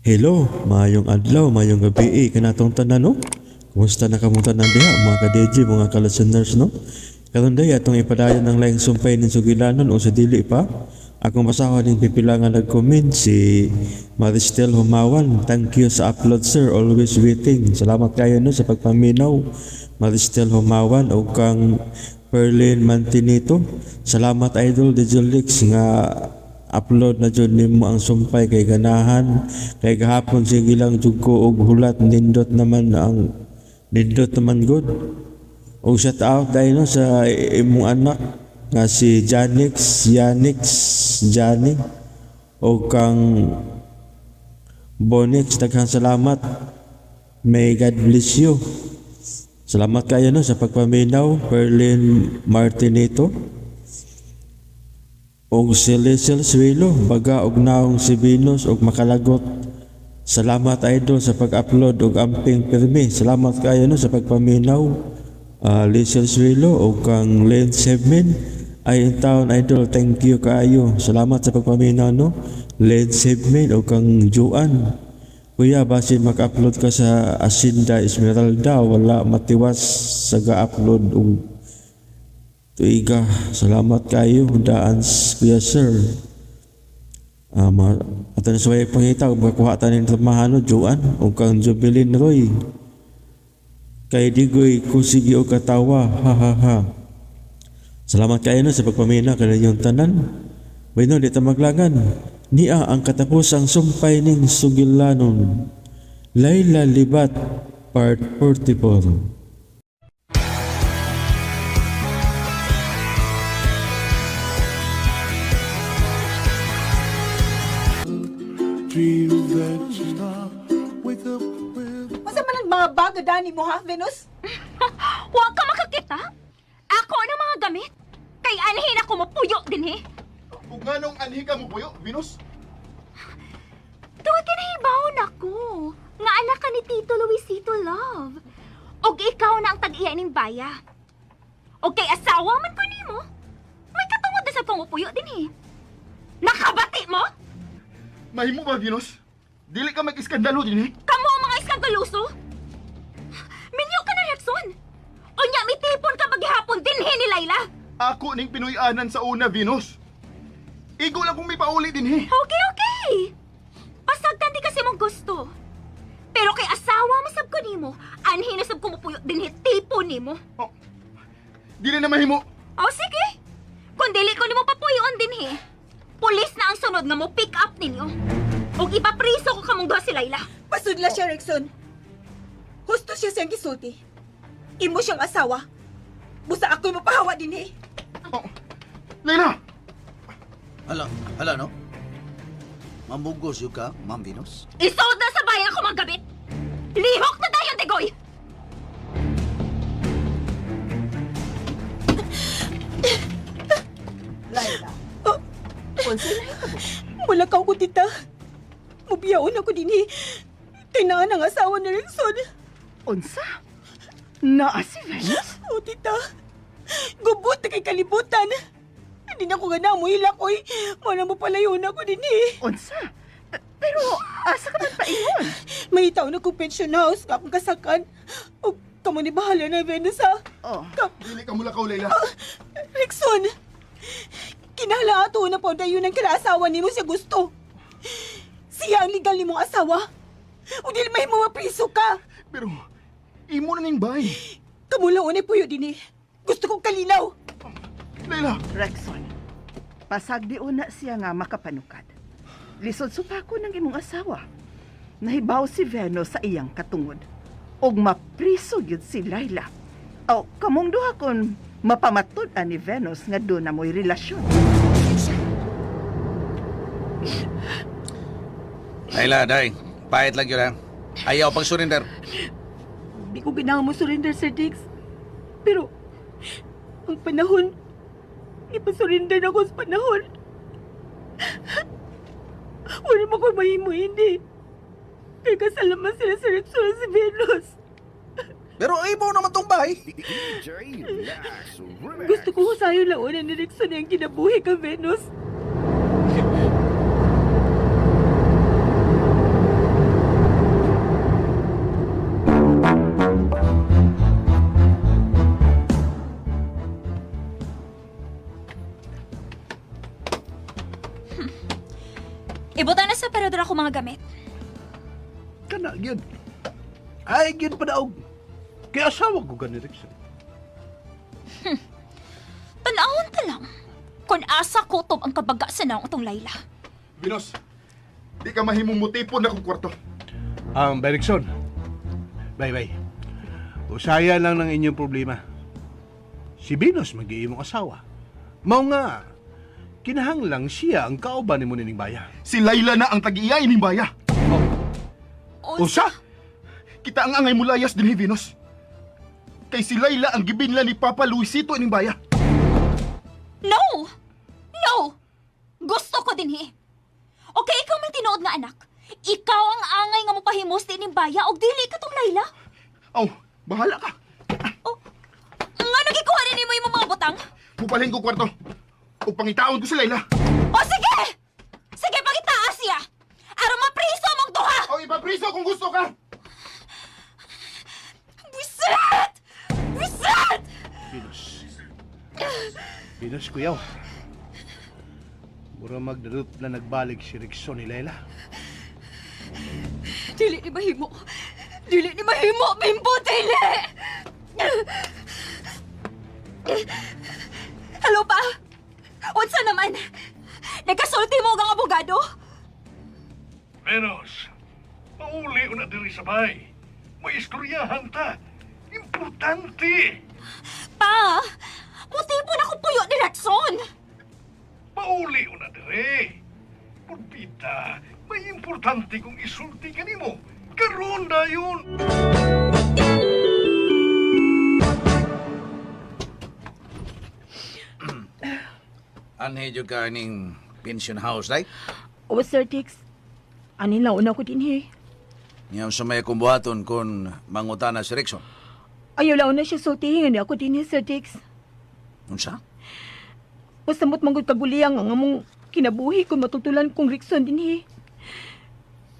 Hello, mayong adlaw, mayong gabi kanatong tanan no. Kumusta na kamutan ng diha mga ka-DJ, mga ka-listeners no? Karon day atong ipadayon ng laing sumpay nin sugilanon o sa dili pa. Akong basahon ning pipilangan nag-comment si Maristel Humawan. Thank you sa upload sir, always waiting. Salamat kayo no sa pagpaminaw. Maristel Humawan o kang Perlin Mantinito. Salamat idol Dijalix nga upload na jud nimo ang sumpay kay ganahan kay gahapon sige lang jud ko og hulat nindot naman good og shout out dai no sa imong anak nga si Jani og kang Bonix. Daghang salamat, may God bless you. Salamat kayo no sa pagpaminaw Perlin Martinito og si Liesel Suelo, baga og naong si Venus og makalagot. Salamat idol sa pag-upload og amping pirmi. Salamat kayo no sa pagpaminaw. Liesel Suelo og kang Len Sevmin ay in town idol, thank you kayo. Salamat sa pagpaminaw no. Len Sevmin og kang Juan. Kuya, basin mag-upload ka sa Asinda Esmeralda, wala matiwas sa ga-upload og tuiga. Salamat kayo daan kuya sir. Atan suway pangita ug makuha tanin tamahano Juan ug kang Jubilin Roy. Kay digoy kusigi og katawa, ha ha ha. Salamat kayo no sa pagpamina kaninyong tanan. Bueno, di ta maglangan. Nia ang katapusang sumpay ning sugilanon. Layla Libat Part 44. Masa man ang mga bago dani mo ha, Venus? Huwag ka makakita. Ako ng mga gamit. Kay anhin ako mapuyo din eh. Kung nga anhi ka mo puyo, Venus? Tuwa kinahibawon ako. Nga anak ka ni Tito Luisito Love. Og ikaw na ang tag-iya ning baya. Og kay asawa man ko nimo. May katungod na sa pangupuyo din eh. Nakabati mo? Mahimo ba, Venus? Dili ka mag-iskandalo din eh. Kamu ang mga iskandaloso? Minyo ka na, Rexon. O nya, may tipon ka maghihapon din ni Layla. Ako ning pinuy-anan sa una, Venus. Igo lang kung may pauli din eh. Okay. Pasagtan di kasi mong gusto. Pero kay asawa masab ko nimo, anhin na sab ko mapuyo din tipon nimo. Oh, dili na mahimo. O sige. Kung dili ko nimo papuyon din pulis na ang sunod nga mo pick up ninyo. Og ipapriso ko kamong duha si Layla. Pasudla siya, Rexon. Husto siya siyang gisulti. Imo siyang asawa. Busa ako'y mapahawa din eh. Oh, Layla! Hala, no? Mamugos yun ka, Ma'am Venus? Isuod na sa bayan ko mga gabit. Lihok na tayo, Degoy! Layla. Konsilay ka mo. Mulakaw ko, tita. Mubiyaon ako din eh. Tinaan ang asawa ni Rexon. Unsa? Naa si Venus? O, tita. Gubot na kay kalibutan. Hindi na ko gana mo hilakoy. Wala mo palayon ako din eh. Unsa? Pero asa ka man pa ingon? May taon na kong pension house kapag kasakan. O, kamo ni bahala na, Venus ha. Oh. Dili ka mulakaw, Layla. Rexon, kinala ato na po dayon ang kala-asawa ni mo siya gusto. Siya ang legal ni mong asawa. O dili may mga priso ka. Pero, imo na ning bay. Kamula unay puyo din eh. Gusto kong kalinaw. Layla! Rexon, pasagdi una siya nga makapanukad. Lisod supako ng imong asawa. Nahibaw si Venus sa iyang katungod. Og mapriso yun si Layla. O, kamong duha kon mapamatud-an ni Venus nga doon na mo'y relasyon. Layla, day. Pahit lang yun, ha? Ayaw pag-surrender. Hindi ko ginawa mo surrender, Sir Diggs. Pero, ang panahon, ipasurrender na ako sa panahon. Wala mo ko mahimo, hindi. Kaya kasalaman sila sa Rexon si Venus. Pero ibo naman tong bahay. Gusto ko sa'yo launa ni Rexon ang kinabuhi ka, Venus. akong mga gamit. Kana, gyud. Ay, gyud pa daog. Kaya asawa ko gani, Rexon. Tanahon ta lang. Kung asa kutob ang kabaga sa naong itong Layla. Venus, di ka mahimong mutipon na kong kwarto. Berikson. Bye-bye. Usaya lang ng inyong problema. Si Venus mag-iimong asawa. Mao nga, kinahanglang siya ang kauban ni mo nining baya. Si Layla na ang tag-iyay ning baya. Usa? Kita ang angay mulayas din, Venus. Kay si Layla ang gibinla ni Papa Luisito ning baya. No! No! Gusto ko din Okay, ikaw may tinuod nga anak. Ikaw ang angay nga mopahimos din ning baya og dili ka tong Layla. Aw, bahala ka. Oh, nga nagikuha rin mo yung mga butang? Pupalhin ko kwarto. O pangitaon ko si Layla. O sige! Sige, pagitaas siya! Aron mapriso mong duha! O ipapriso kung gusto ka. Wisit! Wisit! Venus. Venus, kuyaw. Mura magdarot na nagbalik si Rexon ni Layla. Dili ni mahimo! Dili ni mahimo! Bimbo, dili! Hello pa? Unsa naman? Nagkasulti mo ang abogado? Venus, mauli na diri sa bay. May istoryahan ta. Importante. Pa! Motibo na ko puyo ni Rexon! Mauli na diri. Purpita, may importante kong isulti kanimo. Karon na yun. Anhe jud ka ning pension house, day? O, Sir Tix. Anin lang una ko din, Ngayon sa may kumbuhaton kung mangutana si Rexon. Ayaw lang na siya sultihin ako din, Sir Tix. Unsa? Basta mo't manggod kaguliyang ang among kinabuhi kung matutulan kong Rickson din,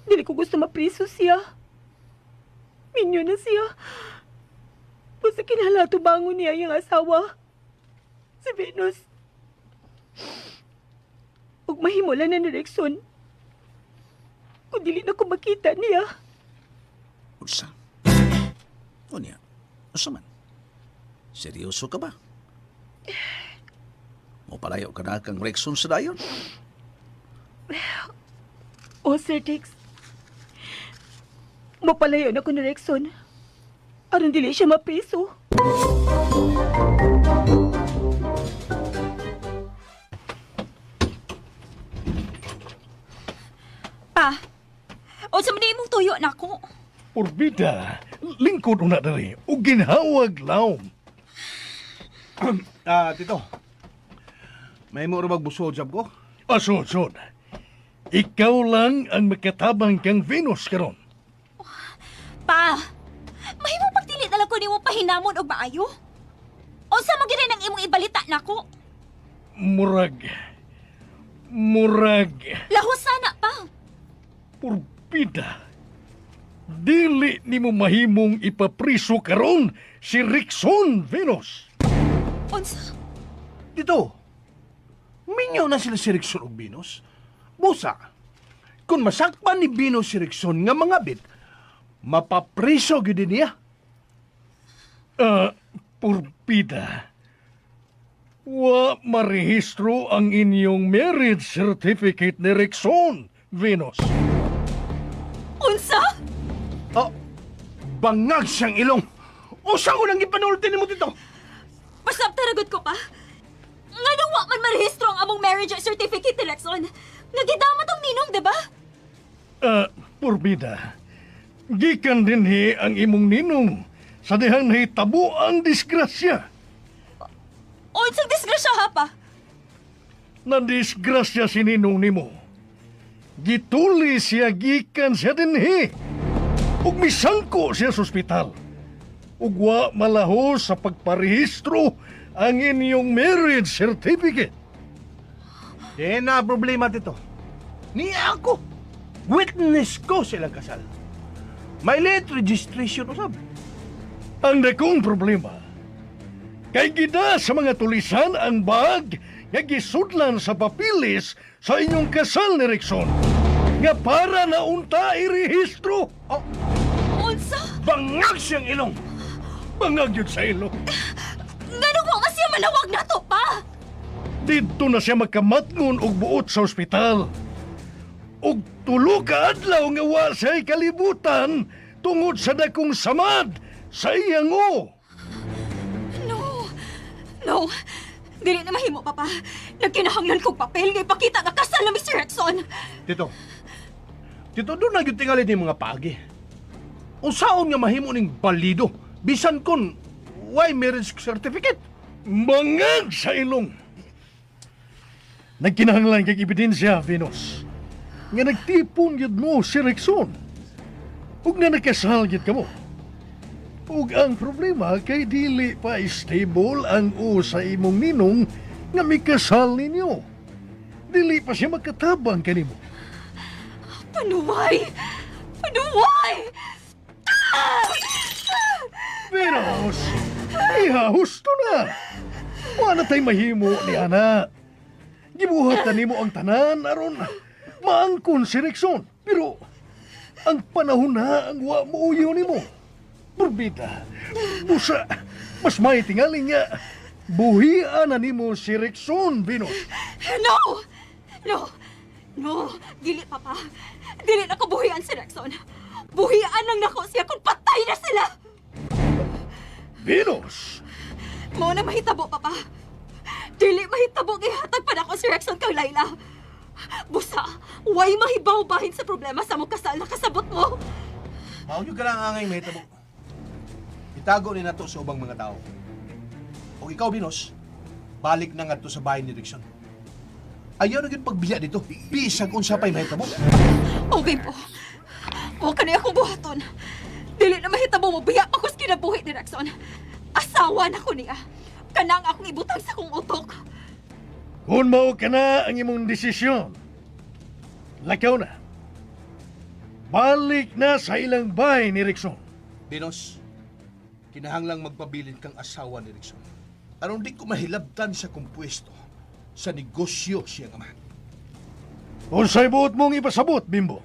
Dili ko gusto mapriso siya. Minyo na siya. Basta kinahalato bangon niya yung asawa. Si Venus. Huwag mahimulan na ni Rickson. Kung dili na ko makita niya. Unsa? O niya? Unsa man? Seryoso ka ba? Mo palayo ka na kang Rexon sa dayon? O, Sir Tix. Mapalayo na ko ni Rickson. Aron dili siya mapriso. Pa! Unsa man imong tuyo na ko? Purpita, lingkod na diri. O ginhawag laom. Tito. May mo rin magbusod sab ko? Asod-sod. Ikaw lang ang makatabang kang Venus karon. Pa! Mahimo pagdili na lang ko nimo pahinamon og maayo? Unsa man gyud ang imong ibalita nako? Murag. Lahos sana pa. Purpita. Dili ni mo mahimong ipapriso karon si Rexon, Venus. Unsa? Dito. Minyo na sila si Rexon o Venus. Busa, kung masakpan ni Venus si Rexon nga mga bit, mapapriso gyud niya. Purpita. Wa marehistro ang inyong marriage certificate ni Rexon, Venus. Unsa? Bangag siyang ilong. Usa ko nang ipanulti ni mo dito. Basta taragot ko pa. Nga nang wa man marehistro ang among marriage certificate ni Rexon. Nagidama tong ninong, di ba? Purpita. Gikan dinhi ang imong ninong sa dihang nahitabo ang disgrasya. Unsang disgrasya ha pa? Na-disgrasya si ninong nimo. Gituli siya gikan siya dinhi. Ug misangko siya sa ospital. Ug wa malahos sa pagparehistro ang inyong marriage certificate. Di na problema dito. Ni ako. Witness ko silang kasal. May late registration usab. Ang dakong problema, kay gida sa mga tulisan ang bag nga gisudlan sa papilis sa inyong kasal ni Rexon. nga para na unta irehistro. Unsa? Bangag siyang ilong. Bangag yun sa ilong. Ganun ko nga siya malawag na to pa! Dito na siya magkamatngon og buot sa ospital. Og tulo ka adlaw nga wa siya'y kalibutan tungod sa dakong samad sa iyang o. No! Dili na mahimo, Papa. Nagkinahanglan kong papel nga ipakita nga kasal na Mr. Rexon. Tito, doon na yung tingali ni mga pagi. Unsaon nga mahimo ning balido, bisan kon why marriage certificate? Bangag sa ilong. Nagkinahanglan kag ebidensya, Venus. Nga nagtipon yun mo si Rexon. Ug na nakasal yun ka mo. Ug ang problema kay dili pa stable ang sa imong ninong nga mikasal ninyo. Dili pa siya magkatabang kanimo. Panuway! Panuway! Venus, ihahusto na. Wala tay mahimo ni ana. Gibuhat na nimo ang tanan aron maangkon si Rexon. Pero ang panahon na ang wa mo uyo nimo. Burbita, busa, mas may tingali nga. Buhian na nimo si Rexon, Venus. No! No! No! Dili, Papa. Dili na ko buhian si Rexon. Buhian lang nako siya kung patay na sila! Venus! Mao na mahitabo, Papa. Dili mahitabo gihatag pa nako si Rexon kang Layla. Busa, way mahibaw bahin sa problema sa mong kasal na kasabot mo. Mao yung karang angay mahitabo. Itago ni nato sa ubang mga tao. O ikaw, Binos, balik na nga to sa bahay ni Rexon. Ayaw na yun pagbiya dito. Bisag unsa pa'y mahitabo. Okay po. Huwag ka na akong buhaton. Dili na mahitabo mo, biya pa ko's kinabuhi ni Rexon. Asawa na ko niya. Kanang akong ibutang sa kong utok. Kung mao ka na ang imong desisyon, lakaw na. Balik na sa ilang bahay ni Rexon. Binos, kinahanglang magpabilin kang asawa ni Rexon. Aron di ko mahilabtan sa kumpuesto sa negosyo siyang ama. Unsay buot mong ipasabot, Bimbo?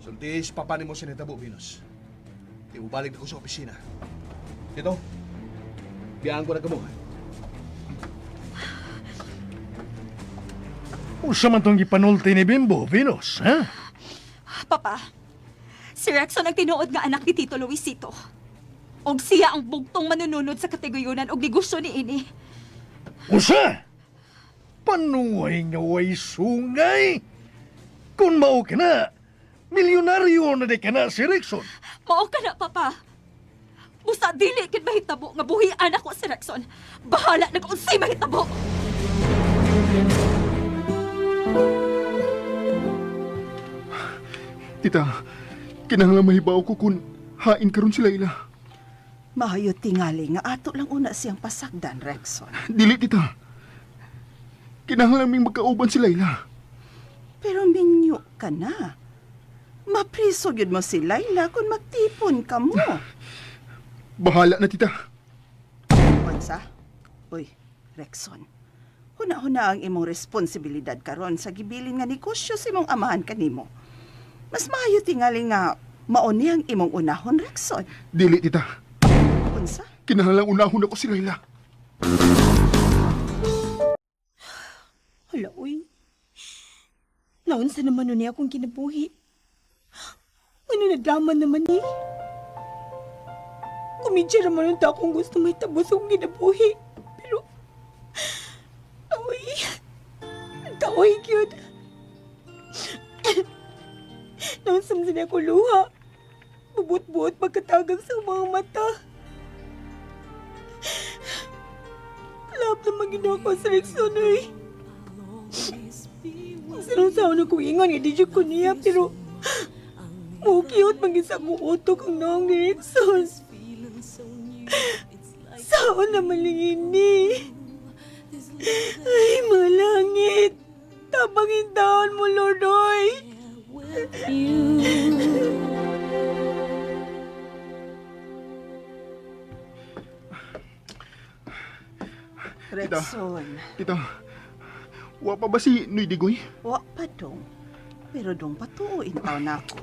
Sultis, papanin mo sinitabo, Binos. Di mo balik na ko sa opisina. Dito, biyaan ko na kamo. Unsa man tong gipanulti ni Bimbo, Venus, ha? Papa, si Rexon ang tinuod nga anak ni Tito Luisito. Og siya ang bugtong manununod sa kategoryonan og negosyo ni ini. Unsa? Panuway nga way sungay? Kung mao ka na, milyonaryo na di ka na si Rexon. Mao ka na, Papa. Busa dili kid mahitabo nga buhian ako si Rexon. Bahala na kung unsay mahitabo. Tita, kinahanglan mahibaw ko kung hain karon si Layla. Maayo tingali nga ato lang una siyang pasagdan, Rexon. Dili, tita. Kinahanglan ming magkauban si Layla. Pero minyo ka na. Mapriso yun mo si Layla kung magtipon ka mo. Bahala na, tita. Unsa? Uy, Rexon. Huna-huna ang imong responsibilidad karon sa gibilin nga negosyo sa imong amahan kanimo. Mas maayo tingali nga mauni ang imong unahon, Rexon. Dili, tita. Unsa? Kinahanglan unahon ako si Layla. Hala, uy. Naunsa naman nun niya akong kinabuhi. Ano na drama naman ni? Kumidya naman nun akong gusto may tabos akong kinabuhi. Pero, uy, kaway yun. Naunsa man ako luha. Bubut-buot pagkatagang sa mga mata. Lap naman ginawa ko sa Rexon, uy. Sinunsaon ako ingon nga di ko niya, pero mukiyot mag-isa mo utok ang noong ni Rexon. Saan naman lingin ni? Ay, mga langit. Tabangin taon mo, Lordoy. Rexon, Tita, wa pa ba si Noy Digoy? wa pa dong. Pero dong patuuin taw na ako.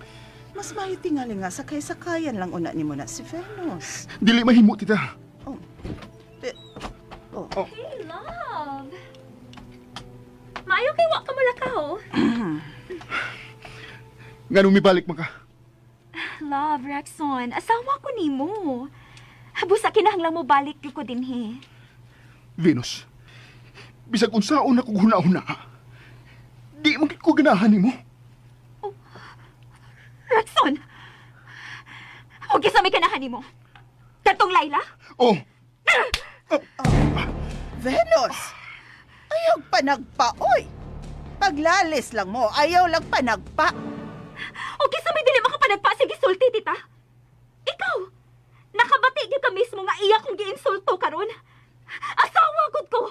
Mas mayo tingali nga sakay-sakayan lang una ni mo na si Venus. Dili mahimo, tita. Oh. Eh, oh. Hey, love. Maayo kay wa ka malakaw. Nga nung mibalik man ka. Love, Rexon. Asawa ko nimo. Busa kinahanglan mo balik ko dinhi. Venus, bisag unsaon na kog huna-huna, di man ko ganahan nimo. Rexon! Huwag sa may kanahan mo. Katong Laila? Oh, Venus! Ayaw panagpa, oy! Paglalis lang mo, ayaw lang panagpa. Huwag sa may dili makapanagpa. Sige, sulti, tita. Ikaw! Nakabati di ka mismo nga iya kong giinsulto karon. Asawa gud ko!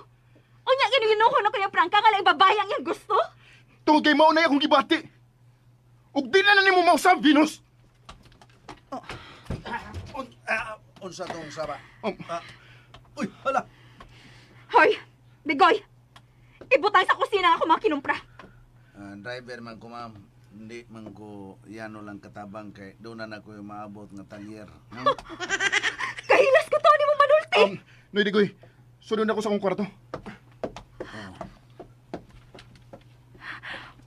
Unya ginuho na ko yung prangka nga lang babayang yung gusto? tungod kay maunay akong gibati. Ug di na nimo mausab, Venus. Unsa tong saba? Oh, Uy, hala. Hoy! Bigoy! Ibutang sa kusina ako mga kinumpra. Driver man ko, ma'am. Hindi man ko yano lang katabang kay doon na ko yung maabot nga talyer. Kahilas ko to, di mo manulti! Noy Digoy, sunod ako sa akong kwarto.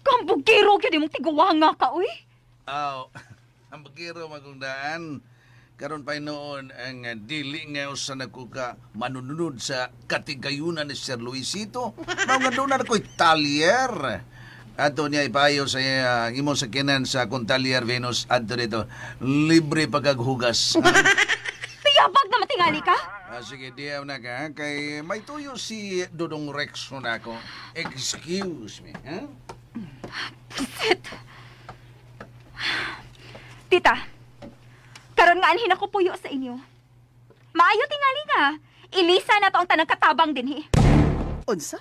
Kambugiro ka di mong tiguwanga ka, uy! Aw, ang bagiro magundaan. Karon pa noon ang dili nga usa na ko ka manununod sa katigayunan ni Sir Luisito. Mao nga doon na ko'y talyer. Ato niya ipayo sa imong sakinan sa kung talyer, Venus. Ato dito, libre pagkaghugas. Piyabag na matingali ka? Sige, diyaw na ka. Kay may tuyo si Dodong Rexon ako. Excuse me. Ha? Tita, karon nga anhin ako puyo sa inyo. Maayo tingali nga. Ilisa na to ang tanang katabang dinhi. Unsa?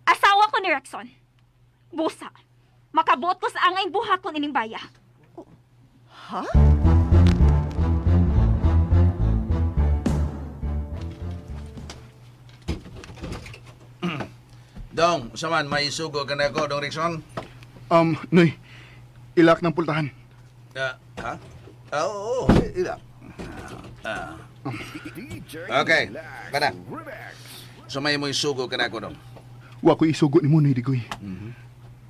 Asawa ko ni Rexon. Busa. Makabuot ko sa angay buhaton ining baya. Ha? Dong, saman, may sugo ka na ako, Dong Rexon? Noy, ilak ng pultahan. Ha? Oo, ila. Okay, kada. So may mo isugo ka na ako, Dong. Wa ko isugo nimo, Noy Digoy.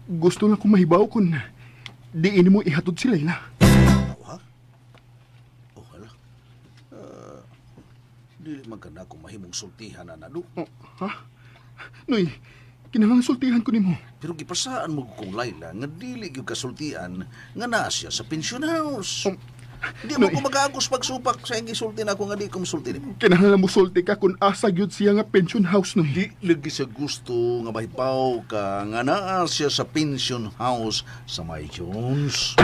Gusto lang ko mahibaw kung di ini mo ihatod si Layla. Ha? Oh, hala. Dili man ka na akong mahimong sultihan na nado. Ha? Noy, kinahanglan sultihan ko nimo. Pero gipasaan mo kong Layla nga dili yung kasultian nga na siya sa pension house. Di mo Noy. ko mag-agos pagsupak sa yung isulti na ako nga di ko masulti mo. Kinahanglan mo sulti ka kung asa gyud siya nga pension house, Noy. Di lagi sa gusto nga mahipaw ka nga naa siya sa pension house sa May Jones.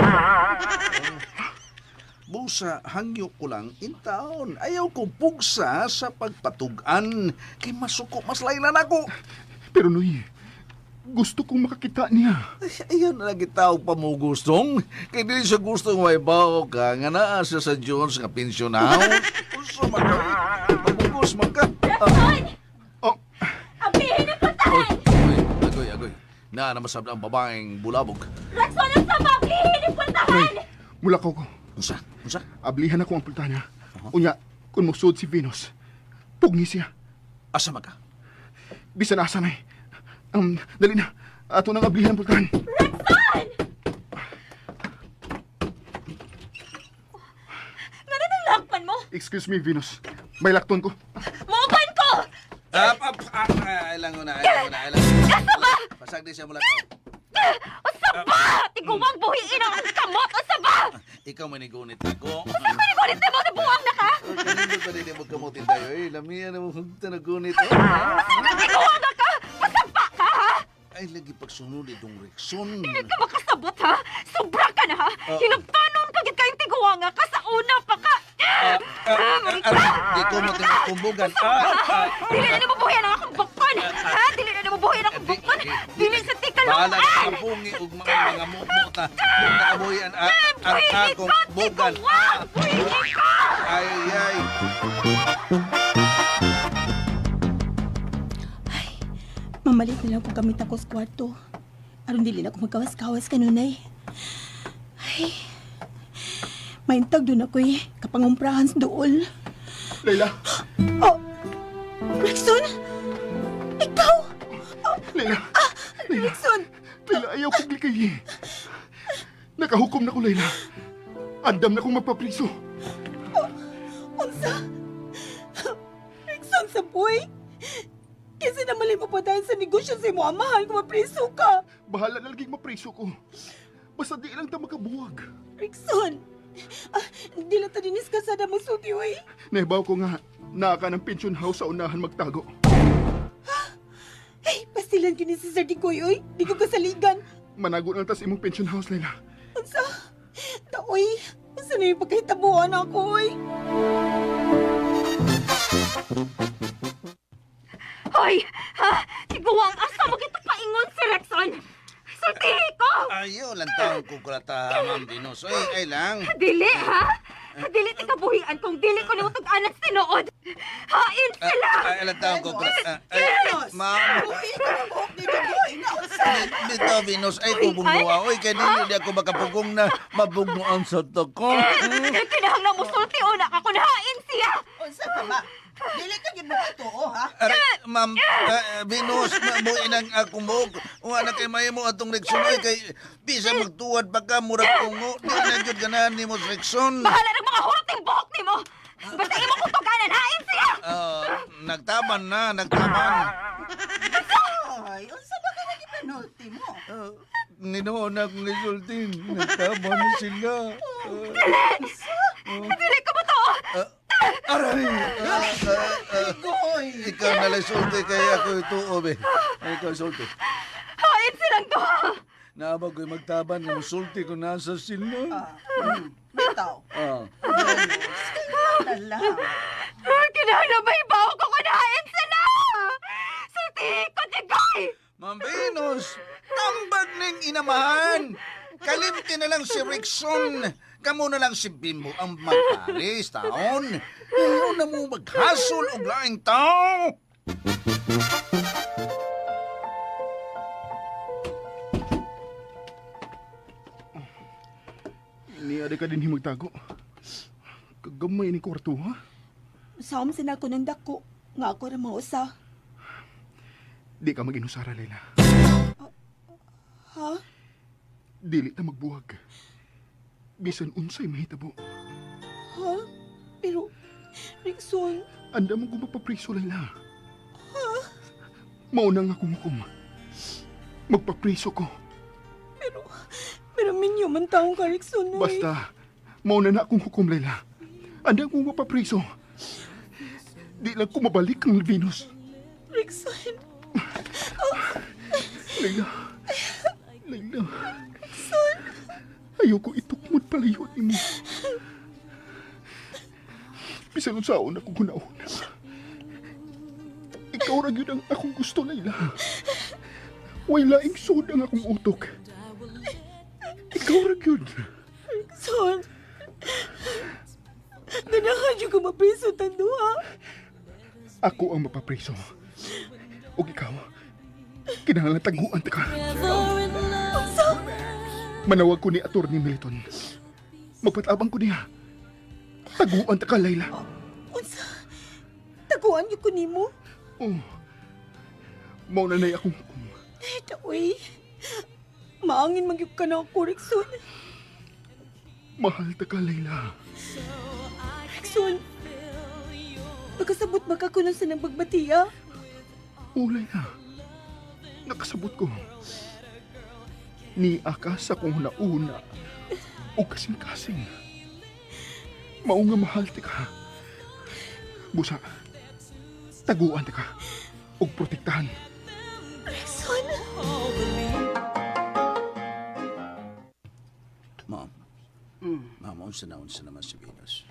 Busa, hangyo ko lang in town. Ayaw ko pugsa sa pagpatugan. Kay masuko, mas laylan ako. Pero Noy, gusto kong makakita niya. Ayan na lagi tao pa mo gustong. Kay di siya gusto nga ibaw ka nga naa siya sa Jones nga pension house. Uso man ka. Pabugos man ka. Rexon! Oh, Abihin ang puntahan! Agoy. Na masabda ang babaeng bulabog. Rexon, ang sama! Abihin ang puntahan! mulakaw ko. Unsa? Ablihan ako ang pultahan niya. Unya, kung musud si Venus, pugni siya. Asa man ka? Bisan asa na dali na. Ato nang ablihan ang pultahan. Rexon! Nga na nang lakpan mo? Excuse me, Venus. May lakton ko. Muupan ko! Ilang una. Asa ba? Pasag di siya mula ko. Asa ba? Tiguwang buhiin ang kamot! Asa ba? Ikaw manigunit ako. Asa ko ni kunit mo? Nabuwang na ka? Kanino pa rin mo kamutin tayo eh. Lamihan na mo nagunit. Tiguwang na ka? Masamba ka, ha? Ay, lagi pagsunod itong Rexon. Hindi ka makasabot, ha? Sobra ka na, ha? Hinagtanon ka gid kayong tiguwang nga ka sa una pa ka! Di ko mo tinagkumbugan. Dili na mo buhay ang akong bukon! Ha? Dili na mo buhay ang akong bukon! Dili sa tikalo! Bahala ka sa bungi ug mga mumuta. Nakabuyan ang akong bugan. Buhay ka! Ay. Mamalit nila kung gamit ako sa kwarto. Aron dili na ako magkawas-kawas kanunay. Ay, maintag doon ako'y kapangumprahan sa dool. Layla! Oh, Rickson! Ikaw! Layla! Rickson! Layla, ayaw kong likay. Nakahukom na ko, Layla. Andam na kong mapapriso. Unsa? Rickson sa boy? Kasi namalay mo pa dahil sa negosyo sa imo amahan kung mapriso ka. Bahala na laging mapriso ko. Basta di lang ta makabuwag. Rickson! Di lang ta dinis kasada mo suti, oy. Nahibaw ko nga, naka ng pension house sa unahan magtago. Ay, pastilan ko ni si Sir Digoy, oy. Di ko kasaligan. Manago na tas imong pension house, Layla. Unsa? Daoy, unsa na yung pagkahitabuhan ako, oy? Hoy! Ha? Tiguang asa mo kita paingon si Rexon! Sultihi ko! Ayaw lang taong kukulata, Ma'am Venus. Ay lang. Dili, ha? Dili ti kabuhian kung dili ko nimo tag-anak tinuod. Hain sila! Ay lang taong kukulata. Ma'am. Dito, Venus, ay pubunggawa. Oy, kaya hindi ako makapugong na mabugnuan sa toko. Kinahanglan mo sulti o nakakunahain siya! Unsa ka ba? Dili ka gid mo totoo, ha? Ma'am, Venus, mabuhay ng akumog. Wala kay may mo atong Rexon. Ay, kay bisa magtuwad pa ka, murag kungo. Di na dyan ganahan ni mo Rexon. Bahala ng mga hurting buhok ni mo! Basta imo kong tuganan, hain siya! Nagtaban na, nagtaban. Ay, unsa ba ka lagi penalty mo? Ninoon akong isultin. Nagtaban na sila. Dili ko ba to? Aray! Goy! Ikaw nalang sulti, kaya ako ituo, be. Ikaw sulti. Hain silang duha! Naabag ko'y magtaban, yung sulti ko nasa sila. Bitaw. Dala. Kinahanglan ba ibaw ko kunahain sila? Sulti ko, Digoy! Ma'am Venus, tambag ning inamahan. Kalimti na lang si Rickson. Kamu na lang si Bimbo ang magparis taon. Ayaw na mo maghasol o laing tao. Ni ada ka din himagtago. Kagamay ni kwarto, ha? Saan sina ko ng dako. Nga ako rin mausa. Di ka mag-inusara, Layla. Ha? Dili ta magbuwag. Bisan unsay mahitabo. Ha? Pero, Rickson, Anda mo gumapapriso, Layla. Mauna nga kumukum. Magpapriso ko. pero minyo man taong ka, Rickson, oy. Basta, mauna na akong hukom, Layla. Anda mo mapapriso. Di lang ko mabalik ang Venus. Rickson, Layla. Layla. Ayoko itukmod palayon ni mo. Bisan unsaon akong hunahuna. Ikaw ra gyud ang akong gusto, Layla. Way laing sud ang akong utok. Ikaw ra gyud. Rickson. Ganahan yung kumapriso tanduha. Ako ang mapapriso. O ikaw, kinahanglan taguan ta ka. Manawag ko ni Atty. Militon. Magpatabang ko niya. Taguan ta ka, Layla. Unsa? Taguan niyo ko nimo? Oh, mauna na akong hukom. Uy, maangin magyug ka na ako, Rickson. Mahal ta ka, Layla. Rickson, magkasabot ba ka kuno sa nagbagbatiya? O, Layla. Nakasabot ko. Ni akas akong nauna o kasing-kasing. Mao nga mahal ti ka. Busa, taguan ti ka o protektahan. Rickson, Ma'am. Ma'am, unsa naman si Venus.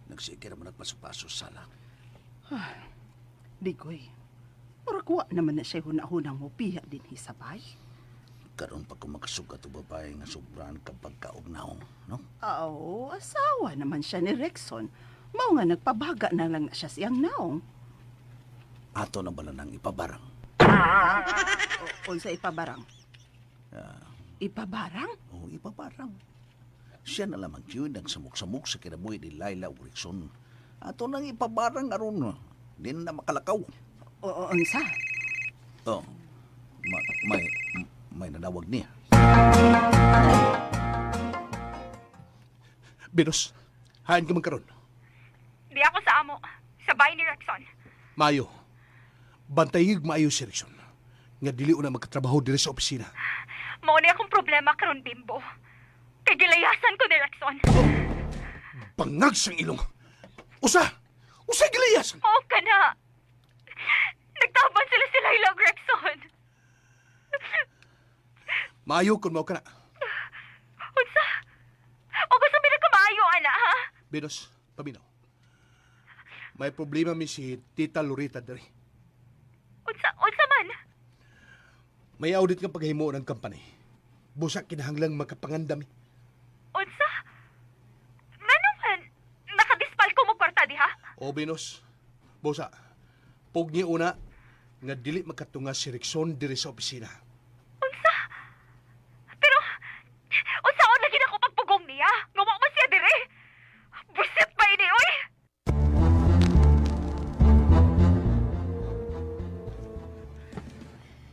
Nagsikira mo nagpaso-paso sa sala. Digoy. Murag wa naman na siya hunahunang mo piya din hisabay. Karon pa kung makasugat o babae nga sobrang kapag kaugnaong, no? Oo, asawa naman siya ni Rexon. Mao nga nagpabaga na lang na siya siyang naong. Ato na bala nang ipabarang. Unsa ipabarang? Ipabarang? O ipaparang. Siya na lamang yun ang samok-samok sa kinabuhi ni Laila Urikson. Ato nang ipabarang aron. Di na makalakaw. Oo, unsa? Oh, may nanawag niya. Binos, hain ka man karon. Di ako sa amo. Sa bahay ni Rexon. Mayo, bantayig maayo si Rexon. Nga dili una magkatrabaho diri sa opisina. Mao na akong problema karon, Bimbo. Kay gilayasan ko ni Rexon. Bangag sang ilong. Usa gilayasan. Oo ka na. Nagtaban sila si Laila ug Rexon. Maayo kung mao ka na. Unsa? O gusto mo na kamaayo, ana, ha? Binos, paminaw. May problema mi si Tita Lorita diri. Unsa man? May audit nga paghimo ng company. Busa kinahanglang makapangandami. Unsa? Ngano man? Nakadispal ko mo kwarta diha? O Binos, busa, pugni una nga dili makatunga si Rexon diri sa opisina. Unsa? Pero, unsaon lagi na ako pagpugong niya? Ngawa man siya dire? Busit ba ini, oy?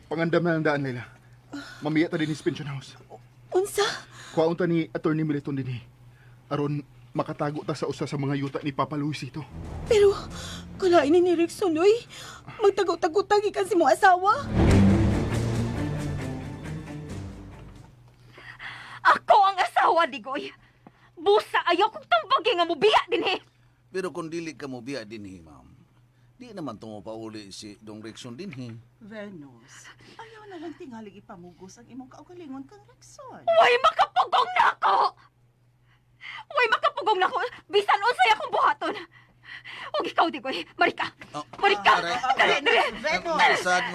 Pangandam na ang daan, Layla. Mamiya ta din ni pension house. Unsa? Kuwaon ta ni Attorney Militon din aron makatago ta sa usa sa mga yuta ni Papa Luisito. Pero, kalain ni Rexon, oy. Magtago-tago-tag ikan si mong asawa. Ako ang asawa, Digoy. Busa, ayaw kong tambagi nga mubiya din eh. Pero kung dili ka mo biya din, ma'am, di naman tungo pa uli si Dong Rexon din, Venus, ayaw na lang tingalig ipamugos ang imong kaugalingon kang Rexon. Way makapugong na ako! Way makapugong na ako! Bisan unsay akong buhaton! Huwag ikaw, Digoy. Marika! Marika! Dali, dali! Sad,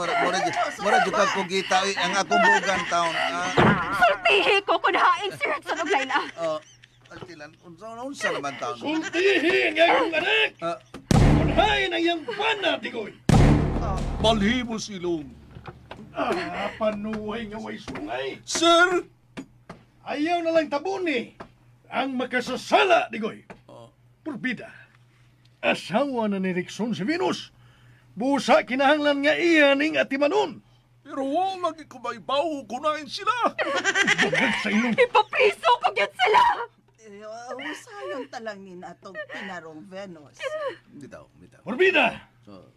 mura juga ko kita, ang akong bugan taon. Sultihi ko kung hain si Rexon og Laila. Altilan, unsa naman taon? Sultihin ngayong anak! Unhayin ang iyang bana, Digoy! Balhimo silong. Panuhay nga way sungay! Sir! Ayaw na lang tabuni ang makasasala, Digoy. Purbida, asawa na ni Rexon si Venus. Busa kinahanglan nga iya ning atimanon. Pero lagi ko may bawo kunain sila. Bangag sa ilong. Ipapriso ko gyud sila! Usayon talang ni natong pinarong Venus. Bitaw. Purbida, So,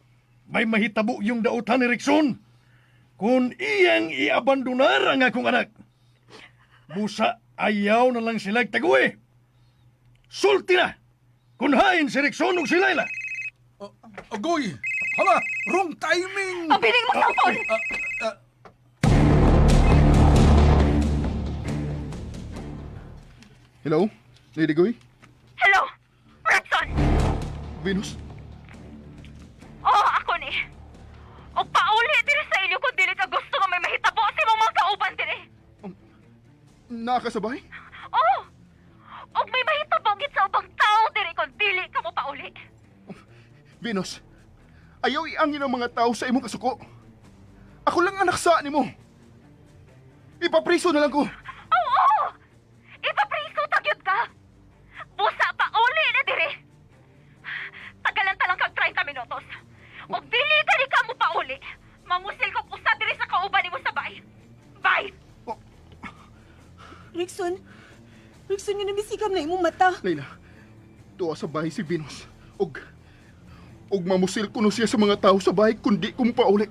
may mahitabo yung dautan ni Rexon kung iyang iabandonar ang akong anak. Busa, ayaw na lang sila taguwi. Sulti na! Kunhain si Rexon ug si Laila. agoy! Hala! Wrong timing! Ang biling mo cellphone! Hello? Lady Goy? Hello? Rexon! Venus? Oo, ako ni. O pauli din sa inyo kung dili ka gusto nga may mahitabo si mong mga kauban din eh. Nakasabay? Oo! O may mahitabo gid sa ubang tao diri kung dili ka mo pauli. Venus, ayaw iangin ang mga tao sa imong kasuko. Ako lang anak sa ni mo. Ipapriso na lang ko. Oo! Ipapriso tagyod ka! Busa pauli na diri! Tagalan talang kag 30 minutos. O dili ka di ka mo pauli, mamusil ko usa diri sa kauban nimo sa bay. Bye! Rexon, nga namisikam na imong mata. Layla, tuwa sa bahay si Venus. Og mamusil ko no siya sa mga tao sa bahay kundi ko mo pauli.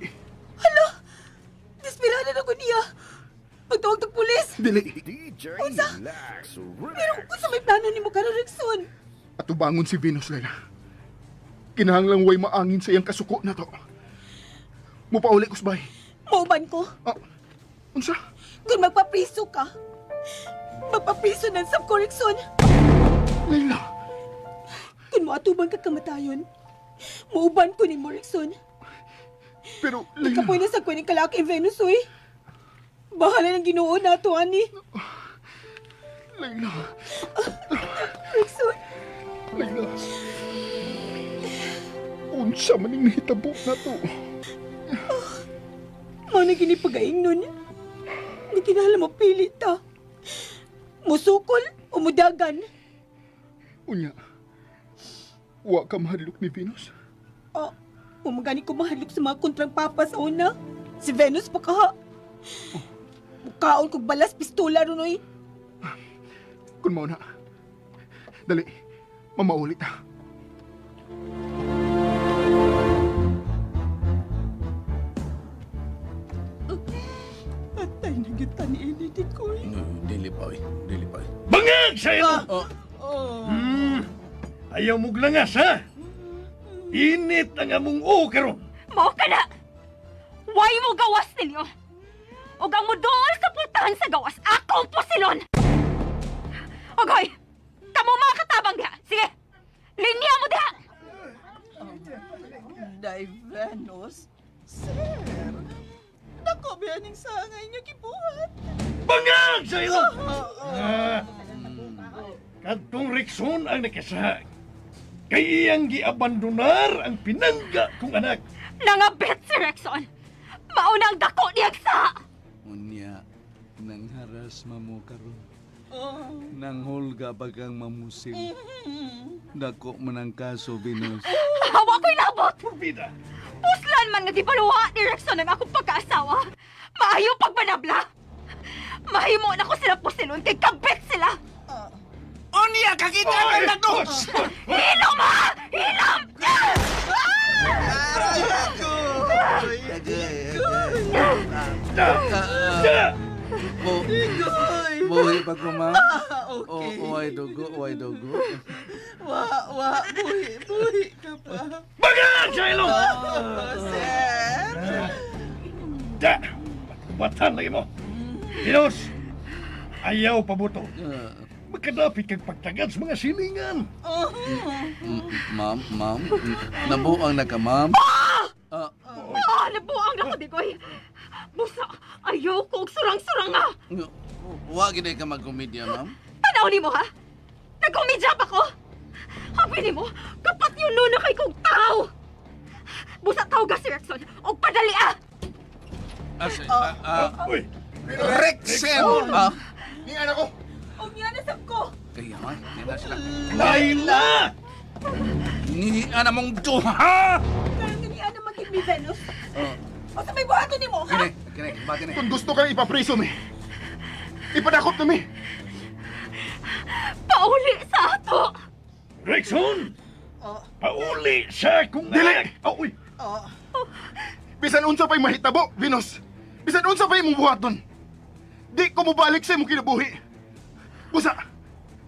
Desperada na ko niya. Pagtawag ng pulis. Dili. Unsa? Pero unsa may plano nimo karon, Rexon? At ubangon si Venus, Layla. Kinahanglang way maangin sa iyang kasuko na to. Mupauli ko sa bahay. Mauban ko. Unsa? Kung magpapriso ka, magpapriso ng sab ko, Rexon. Layla, Kung moatuban ka kamatayon, mauban ko ni mo, Rexon. pero Layla... Ikapoy na sa kuning kalaki, Venus, oy. Bahala ng Ginoo nato, ani. Layla, Rexon, Layla. Unsa man ning nahitabo na to? mao na gini pagaing nun. kinahanglan mo pili ta. Musukol o mudagan? Unya, wa ka mahadlok ni Venus. Umagani ko mahadlok sa mga kontrang papa sa una. Si Venus pa kaha. Mukaon kong balas pistola ron oy. Kung mao na. Dali, mamaulit ta. Atay na kita ni Enid ko eh. Dili pa, oy. Dili pa, oy. Bangag sa ilo! Oh, Ayaw mo glangas, ha? Init ang among karon. Mao ka na! Why mo gawas ninyo? O ang mo doon sa pultahan sa gawas, akong pusilon! Ogoy! Kamo mga katabang diha! Sige! Linya mo diha! Day Venus, sir. Dako biyaning sangay niya gibuhat. Bangag sa ilo! Kadtong Rickson ang nakasahay. Kay iyang giabandonar ang pinangga kong anak. Nangabit si Rexon! Maunang dako niyag sa... Unya, nang haras mamo karon. Nang hulga bagang mamusim. Dako man ang kaso, Venus. Hawa ko'y labot! Purbida! Puslan man nga di baluwa ni Rexon ang akong pagkaasawa. Maayo pagbanabla. Mahimo na ko sila pusilon kay kabit sila. Unya, kakita ka na to! Hilom ha! Hilom! Buhay pa ko, ma'am? Uway dugo, uway dugo. Buhi ka pa. Bangag sa ilo! Sir. Da! Batan lagi mo. Dinos! Ayaw pabuto. Magkadapit kang pagtagad sa mga silingan. Ma'am, nabuang na ka, ma'am. Nabuang na ko, Digoy. Busa, ayaw ko og surang-surang nga. Huwag na ka mag-komedya, ma'am. Tanaw ni mo, ha? Nagkumidya pa ko? Habi ni mo, kapat yun nuno kay kong tao. Busa tao ga si Rexon, og padali ah. Uy! Rexen! Ni anak ko. Og niya nasab ko. Kaya nga, hindi na sila. Laila! Ni ana mong duha! Karang ganiya na maging mi Venus. O sa may buhaton ni mo, ha? Kini, bakit ni? Kung gusto kang ipapriso mi, ipadakop na mi. Pauli sa ato. Rexon! Pauli sa akong Dili! anak! Uy! Bisan unsa pa'y mahitabo, Venus. Bisan unsa pa'y mong buhaton. Di ko mubalik sa imong kinabuhi. Busa,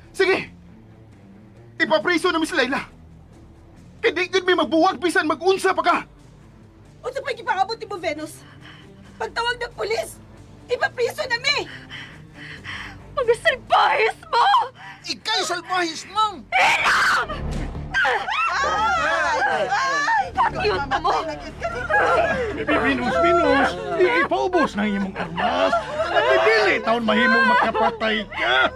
sige. Ipapriso na mi si Layla. Kaya di gud mi magbuwag bisan mag-unsa pa ka. O sa pagkipaabot ni mo, Venus. Pagtawag ng pulis, ipapriso na mi. Mga salbahis mo! Ikay salbahis, ma'am! Pakyut na mo! Minus! Ipaubos na imong armas! At dili taon mahimong makapatay ka!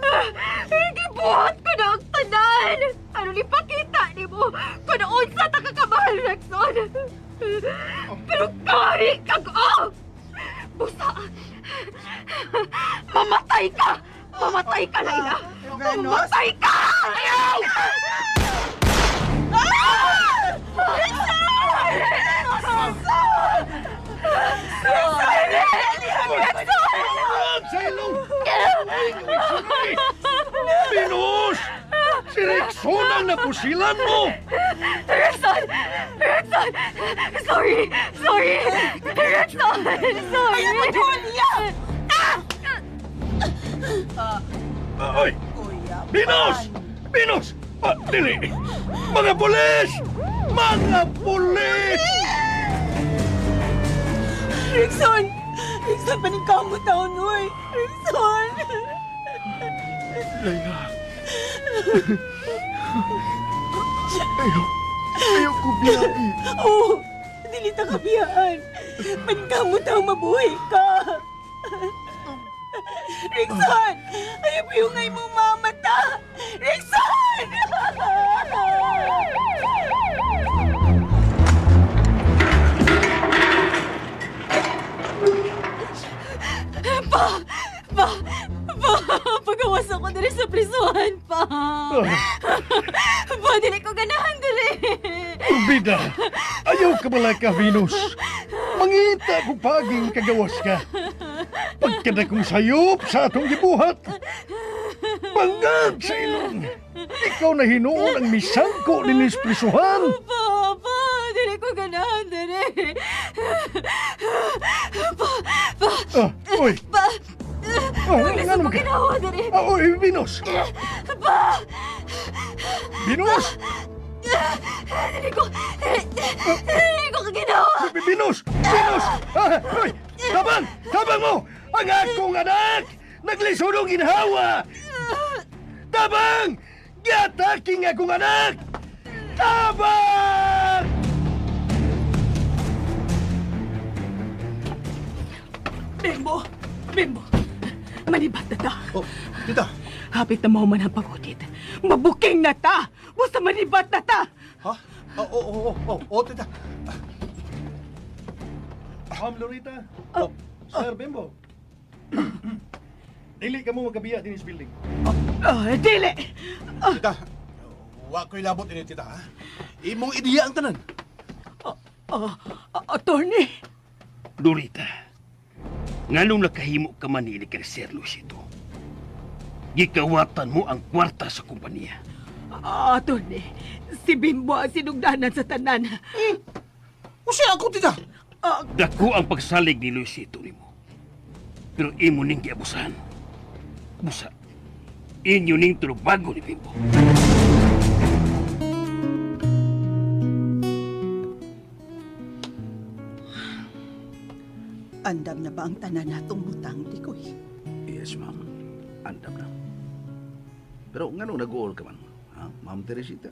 Gibuhat ko na ang tanan! Ano ni pakita ni mo? Kung unsa ta kakamahal, Rexon! Pero kahit kag-o! Busa! Mamatay ka! Mamatay ka, Layla! Mamatay ka! Ayaw! At sa ilong! Minus! Si Rexon ang napusilan mo! Rexon! Rexon! Sorry! Rexon! Sorry! Oy! Minus! Dili! Mga pulis! Mga pulis! Rexon! Rexon, paningkamot taon, oy! Rexon! Layla. Ayaw ko biyahe. Oo! Dili ta kabiyaan. Paningkamot taon, mabuhay ka! Rexon! Ayaw po yung ngay mong mamata! Rexon! Pa! prisuhan pa. Pa, dili ko ganahan dili. Urbida, ayaw ka bala ka, Venus. Mangita ko paging kagawas ka. Pagkada kong sayop sa atong gibuhat. Bangag sa ilong. Ikaw na hinuon ang misangko ni prisuhan. Pa, dili ko ganahan dili. Oy. Pa, Nga naman ka. ginawa dili. Oy, Venus. Pa, Venus. dili ko ginawa. Venus. Venus. Oy, tabang. Tabang mo. Ang akong anak. Naglisodong ginhawa. Tabang. Giataking akong anak. Tabang. Bimbo, manibat na ta. Oh, tita. Hapit na man ang pag-audit. Mabuking na ta! Basta manibat na ta! Ha? Oo, tita. Ma'am Lorita. Sir Bimbo. Dili ka mo magabiya din sa building. Dili! Tita, wa ko'y labot ini, tita, ha? Imong ideya ang tanan. Attorney! Lorita, nganong nakahimo ka man ni Sir Luisito? Gikawatan mo ang kwarta sa kumpanya. Attorney, si Bimbo ang sinugdanan sa tanan. O siya ako, tita. Dako ang pagsalig ni Luisito nimo. Pero imo ning giabusahan. Busa, inyo ning tulubago ni Bimbo. Andam na ba ang tanan natong butang, Tikoy? Yes, ma'am. Andam na. Pero nga nung nag-uol ka man, ha? Ma'am Teresita?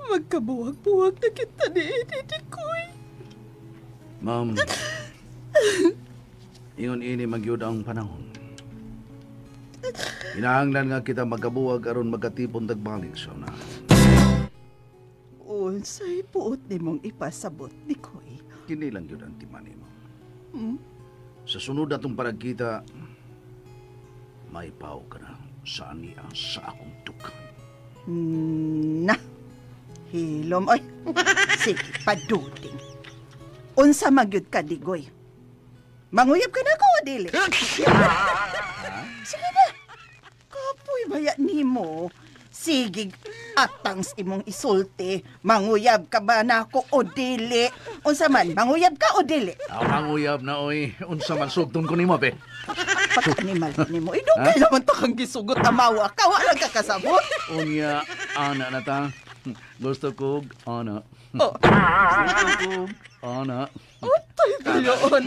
Magkabuwag-buwag na kita ni Tikoy. Ma'am, ingon ini magyud ang panahon. Hinahanglan nga kita magkabuwag aron magkatipon tagbalik sa una. Unsay puot ni mong ipasabot, Tikoy? Kini lang yun ang timani mo. Hmm? Sa sunod atong paragkita, may pao ka na sa aniya sa akong tukan. Na, hilom, oy. Sige, paduding. Unsa magyud ka, Digoy? Manguyab ka na ko, dili? Sige na. Kapoy baya nimo. Sige, atangs imong isulti. Manguyab ka ba na ako o dili? Unsa man, manguyab ka o dili? Ang uyab na oy, unsa man sugton ko nimo be. Pag-animal nimo. Idugay naman to kang gisugot amawa. Kawa lang ka kasabot. Unya, ana na ta. Gusto ko, ana. Oh. Gusto ko, ana. Utay dayon.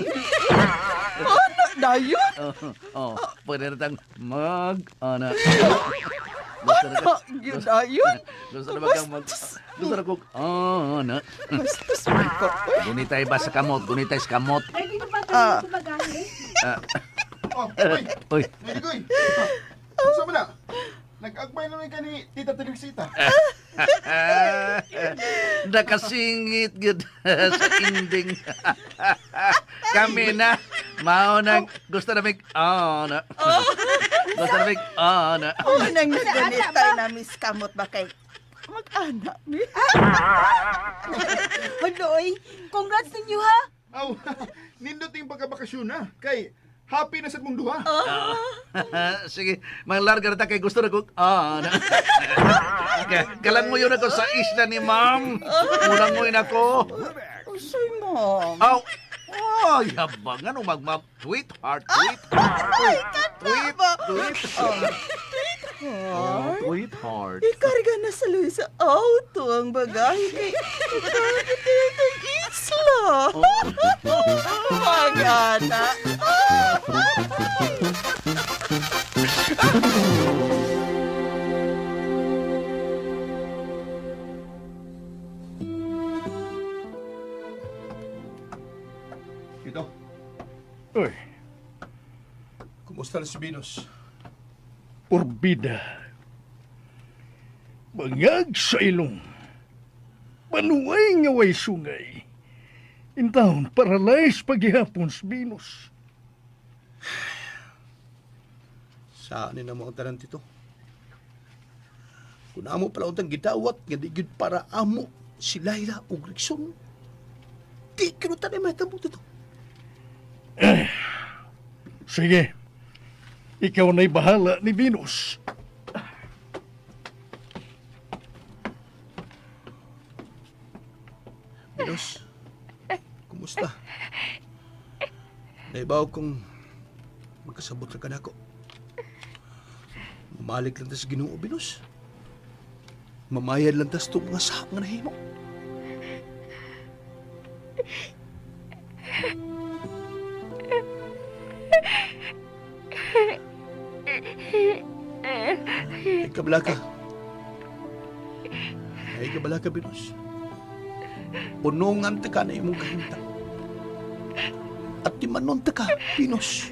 Ano dayon? Pwede na tang mag-ana. Ano yun dayon? Gusto na ba kang mag... Gusto na ko, ana. Bastos man ko. Gunitay ba sa kamot? Gunitay sa kamot? Uy, Naligoy! Saan mo na? Nag-agmay naman ka ni Tita Teresita. nakasingit gud sa inding. Kami na, mao nang gusto na ana. Gusto na ana. Nang naganitay na Miss Kamot ba kay mag-anak mi? Hoy, congrats ninyo ha! Aw, nindot yung pagkabakasyon na. Kay, happy na sa mong duha. Sige, manglarga na ta kay gusto na ko ana. Kalang mo yun ako sa isla ni ma'am. Munang mo yun ako. Usoy mo. Aw! Oh, yabangan o mag-ma'am. Tweet heart, tweet heart. Tweet, tweet. Tweet heart. Ikarga na sa Luis sa auto ang bagahe kay ikarating ng isla. Magana. Ito. Oy. Kumusta na si Venus? Orbida. Bangag sa ilong. Panuway nga way sungay. In town, paralyzed paghihapon si Venus. Saan ni na mga tanan dito? Kung amo pala untang gidawat, nga di gid para amo si Laila ug Rickson. Di kinutan ay mahitabo dito. Sige, ikaw na'y bahala ni Venus. Venus, kumusta? Naibaw kong magkasabot na ka na ako. Mamalik lang tas Ginoo, Venus. Mamayad lang tas itong mga sahak nga nahimo. Ay kabalaka. Ay kabalaka, Venus. Punungan ta ka na imong kahinta. At timanon ta ka, Venus.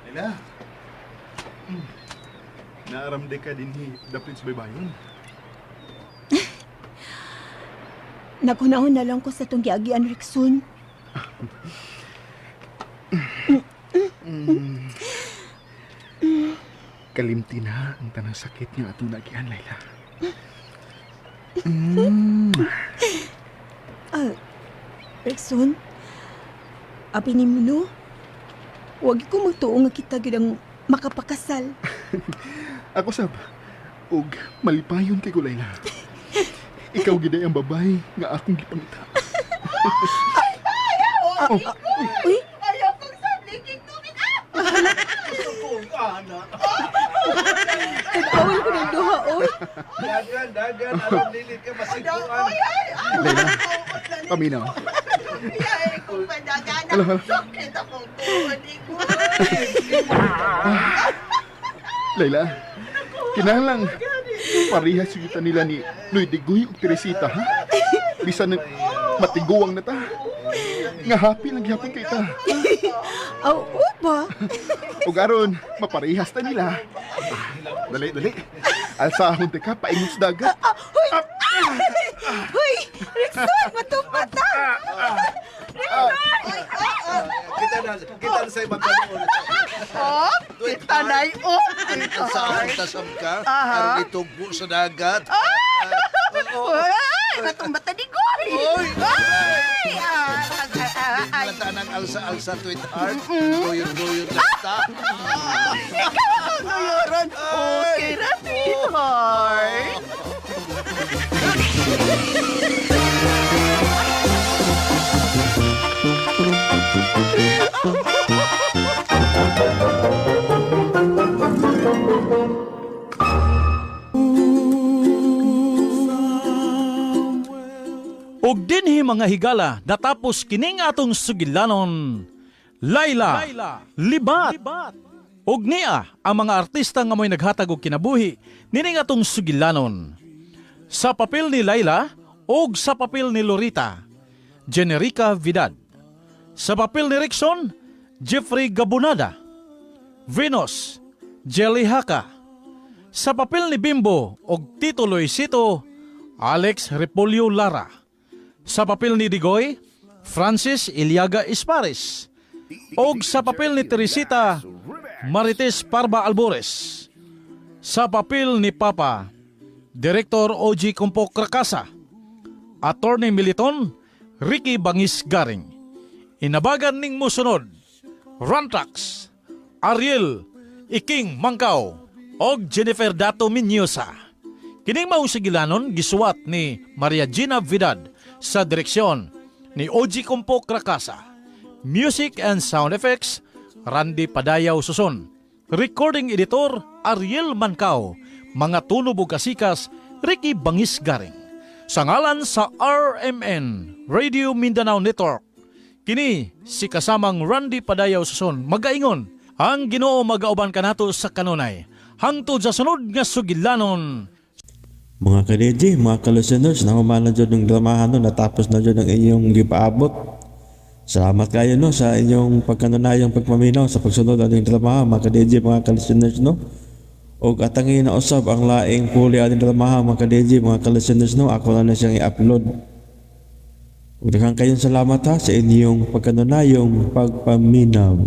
Laila. Naaramde ka din dapit sa baybayon. Nagunahon na lang ko sa itong giagian, Rickson. Kalimti na ang tanang sakit nga atong nagihan, Laila. Rickson, abi ni mo, no? Huwag ko magtuo nga kita gidang makapakasal. Ako sab, ug malipayon kay ko, Laila. Ikaw giday ang babae nga akong gipangita. Uy, Ayaw kong sabliging tubig. tag-awal ko ng duha, oy. Dagan, alam dilit ka masikuan. Laila, paminaw. Ayaw kong padaganan. Hala. Sakit akong tuwan ko. Laila, kinahanglan parehas yung kita nila ni Luis Digoy ug Teresita, ha? Bisan na matiguang na ta. Nga happy lang gyapon kay ta. Aw, ba? Ug aron maparehas ta nila. Dali. Alsahon te ka paingon sa dagat. Hoy, Rickson, matupat na! Kita na sa ibang kanon. Kita na'y Sa tasam ka, aron itugbo sa dagat. Ay, matumbata ni Gory. Oy! Ay, Lata ng alsa-alsa sweetheart. Doyon na ta. Nuyoron. Okay na, sweetheart. Og dinhi mga higala natapos kining atong sugilanon. Laila, libat. Og niya ang mga artista nga mo'y naghatag og kinabuhi nining atong sugilanon. Sa papel ni Laila og sa papel ni Lorita, Generica Vidal. Sa papel ni Rickson, Jeffrey Gabonada. Venus, Jelly Haka. Sa papel ni Bimbo og Tito Luisito, Alex Repolyo Lara. Sa papel ni Digoy, Francis Iliaga Espares. Og sa papel ni Teresita, Marites Parba Albores. Sa papel ni Papa, Director OG Kumpo Krakasa. Attorney Militon, Ricky Bangis Garing. Inabagan ning musunod, Rantrax, Ariel Iking Mangkaw, og Jennifer Dato Minyosa. Kining mausigilanon gisuwat ni Maria Gina Vidal sa direksyon ni OG Kumpo Krakasa. Music and sound effects, Randy Padayaw Suson. Recording editor, Ariel Mancao. Mga tunog ug kasikas, Ricky Bangis Garing. Sa ngalan sa RMN, Radio Mindanao Network, kini si kasamang Randy Padayaw Suson magaingon, ang Ginoo magauban kanato sa kanunay. Hangtod sa sunod nga sugilanon. Mga ka-DJ, mga ka-listeners, na humanan dyan ng dramahan no, natapos na dyan ang inyong gipaabot. Salamat kayo no sa inyong pagkanunayang pagpaminaw sa pagsunod aning dramahan, mga ka-DJ, mga ka-listeners no. O atangin na usab ang laing puli aning dramahan, mga ka-DJ, mga ka-listeners no, ako na siyang i-upload. Ug daghang kayong salamat ha sa inyong pagkanunayang pagpaminaw.